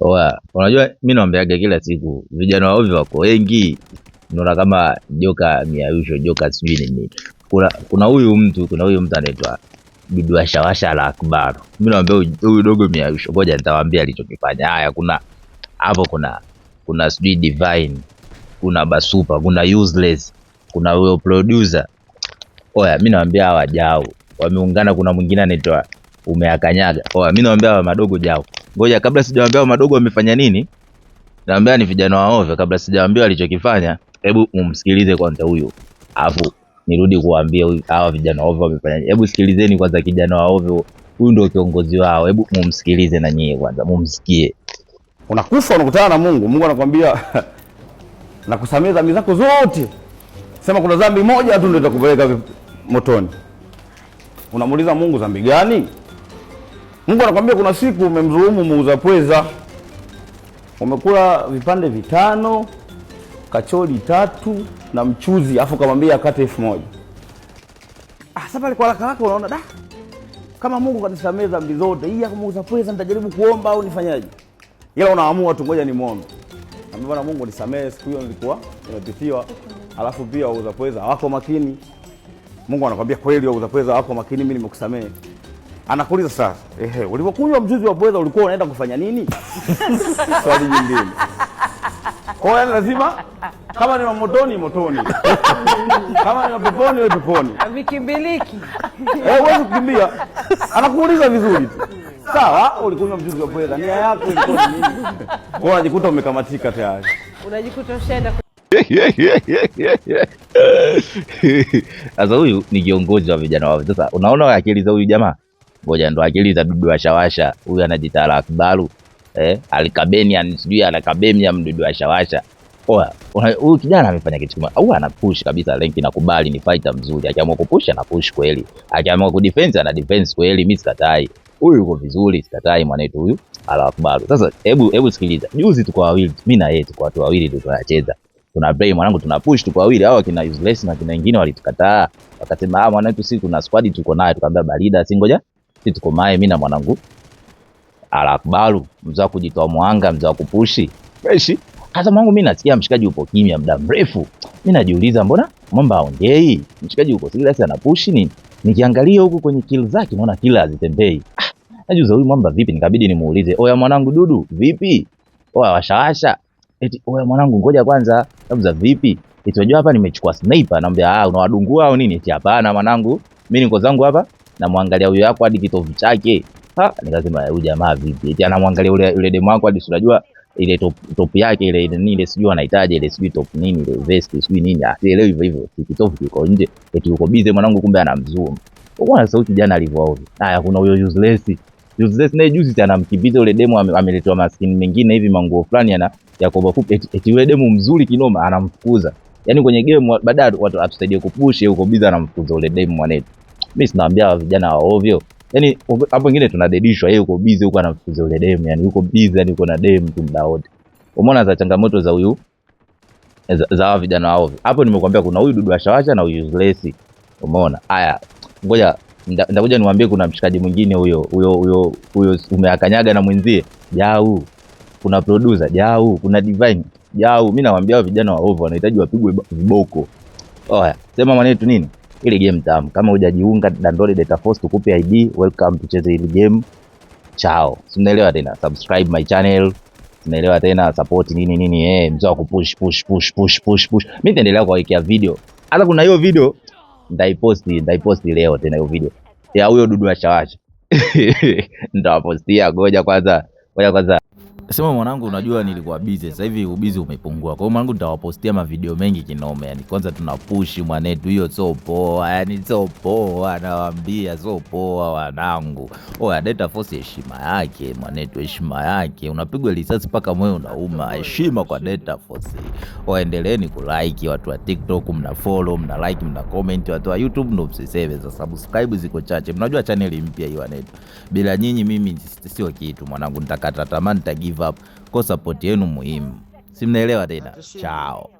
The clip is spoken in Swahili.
Oa, unajua mimi naambiaga kila siku vijana wa ovyo wako wengi. Unaona kama joka miayusho, joka sijui ni nini. Kuna huyu mtu anaitwa Bibi Washawasha la Akbar. Mimi naambia huyu dogo miayusho, ngoja nitawaambia alichokifanya. Haya, kuna sijui Divine, kuna Basupa, kuna Useless, kuna huyo producer. Oya, mimi naambia hawa jao wameungana. Kuna mwingine anaitwa Umeakanyaga. Oya, mimi naambia hawa madogo jao. Ngoja kabla sijawaambia hawa madogo wamefanya nini, naambia ni vijana wa ovyo. Kabla sijawaambia alichokifanya, hebu mumsikilize kwanza huyo, alafu nirudi kuwaambia hawa vijana wa ovyo wamefanya nini. Hebu sikilizeni kwanza kijana wa ovyo, huyu ndio kiongozi wao. Hebu mumsikilize na nyie kwanza, mumsikie. Unakufa unakutana na Mungu. Mungu anakuambia nakusamehe dhambi zako zote. Sema kuna dhambi moja tu ndio itakupeleka motoni. Unamuuliza Mungu dhambi gani? Mungu anakuambia kuna siku umemdhulumu muuza pweza. Umekula vipande 5, kachori 3 na mchuzi, afu kamwambia akate 1000. Sasa pale kwa haraka unaona kama Mungu kanisamehe dhambi zote, hii kama muuza pweza nitajaribu kuomba au nifanyaje? Ila unaamua tu ngoja nimuombe. Bwana Mungu nisamehe, siku hiyo nilikuwa nimepitiwa. Alafu pia wauza pweza wako makini. Mungu anakuambia kweli wauza pweza wako makini, mimi nimekusamehe. Anakuuliza sasa, ulipokunywa mchuzi wa pweza ulikuwa unaenda kufanya nini? Swali jingine. Kwa hiyo lazima kama ni motoni motoni. Kama ni peponi wewe peponi. Vikimbiliki. Wewe kukimbia. Anakuuliza vizuri tu. Sawa, ulikunywa mchuzi wa pweza, nia yako ilikuwa ni nini? Wewe unajikuta umekamatika tayari. Unajikuta ushaenda. Sasa huyu ni kiongozi wa vijana wao. Sasa unaona akili za huyu jamaa, ngoja ndo akili za Bibi Washawasha. Huyu anajitala Akbaru, Alikabeni, sijui Alikabemia Bibi Washawasha. Oya, huyu kijana amefanya kitu kimoja. Huyu anapush kabisa rank, nakubali ni fighter mzuri. Akiamua kupush ana push kweli. Akiamua kudefense ana defense kweli, mimi sikatai. Huyu yuko vizuri, sikatai mwanetu huyu Akbaru. Sasa hebu sikiliza. Juzi tuko wawili, mimi na yeye tuko watu wawili tu tunacheza. Tuna play mwanangu, tuna push tuko wawili. Hao kina Useless na kina wengine walitukataa. Wakasema mwanangu sisi tuna squad tuko naye. Tukamwambia barida, si ngoja. Sisi tuko naye, mimi na mwanangu Akbaru, mzao kujitoa mwanga, mzao kupushi. Fresh. Hata mwanangu mimi nasikia mshikaji upo kimya muda mrefu. Mimi najiuliza mbona mwamba haongei? Mshikaji uko serious anapushi nini? Nikiangalia huku kwenye kill zake naona kill hazitembei. Najuza huyu mwamba vipi? Nikabidi nimuulize, "Oya mwanangu Dudu, vipi? Oya Washawasha." Eti oya mwanangu ngoja kwanza, labda vipi? Eti unajua hapa nimechukua sniper. Naambia unawadungua au nini? Eti hapana mwanangu. Mimi niko zangu hapa namwangalia huyo yako hadi kitovu chake. Nikasema huyu jamaa vipi? Eti anamwangalia yule demo wako hadi unajua ile top yake ile nini ile sijui anahitaji ile sijui top nini ile vest sijui nini. Sielewi hivyo. Kitovu kiko nje. Eti uko busy mwanangu, kumbe anamzoom. Unaona sauti jana alivyo. Kuna huyo Useless naye juzi anamkimbiza yule demo, ameletwa maskini mengine hivi manguo fulani ya koba fupi. Eti yule demo mzuri kinoma anamfukuza. Yaani kwenye game baada watu atusaidie kupush huko biza anamfukuza yule demo mwanetu. Mimi sinaambia vijana wa ovyo. Yaani hapo wengine tunadedishwa, yeye uko busy huko anamfukuza yule demo, yani yuko busy, yani uko na demo tu muda wote. Umeona za changamoto za huyu za vijana wa ovyo. Hapo nimekuambia kuna huyu Dudu Washawasha na huyu Useless. Umeona? Haya, ngoja nitakuja niwaambie kuna mshikaji mwingine huyo Umeakanyaga na mwenzie Jau. Kuna producer Jau, kuna Divine Jau. Mimi nawaambia hao vijana wa ovyo wanahitaji wapigwe viboko. Oya, sema mwanetu nini? Ile game tamu. Kama hujajiunga download Data Force tukupe ID, welcome tucheze ile game. Chao. Unaelewa tena? Subscribe my channel. Unaelewa tena? Support nini mzao kupush push. Mimi nitaendelea kuwekea video. Hata kuna hiyo video ndaiposti leo tena hiyo video ya huyo Dudu Washawasha. Nitawapostia, ngoja kwanza. Sema mwanangu, unajua nilikuwa busy, sasa hivi ubizi umepungua. Kwa hiyo mwanangu nitawapostia mavideo mengi kinome. Yani kwanza tunapush mwanetu, hiyo so poa, yani so poa, nawaambia so poa wanangu. Oya Data Force heshima yake mwanetu, heshima yake. Unapigwa risasi paka moyo unauma. Heshima kwa Data Force. Waendeleeni kulike, watu wa TikTok mna follow, mna like, mna comment, watu wa YouTube ndo msiseve za subscribe ziko chache. Mnajua channel mpya hii wanetu. Bila nyinyi mimi sio kitu mwanangu, nitakata tamaa, nita give up. Kwa support yenu muhimu. Si mnaelewa tena? Chao.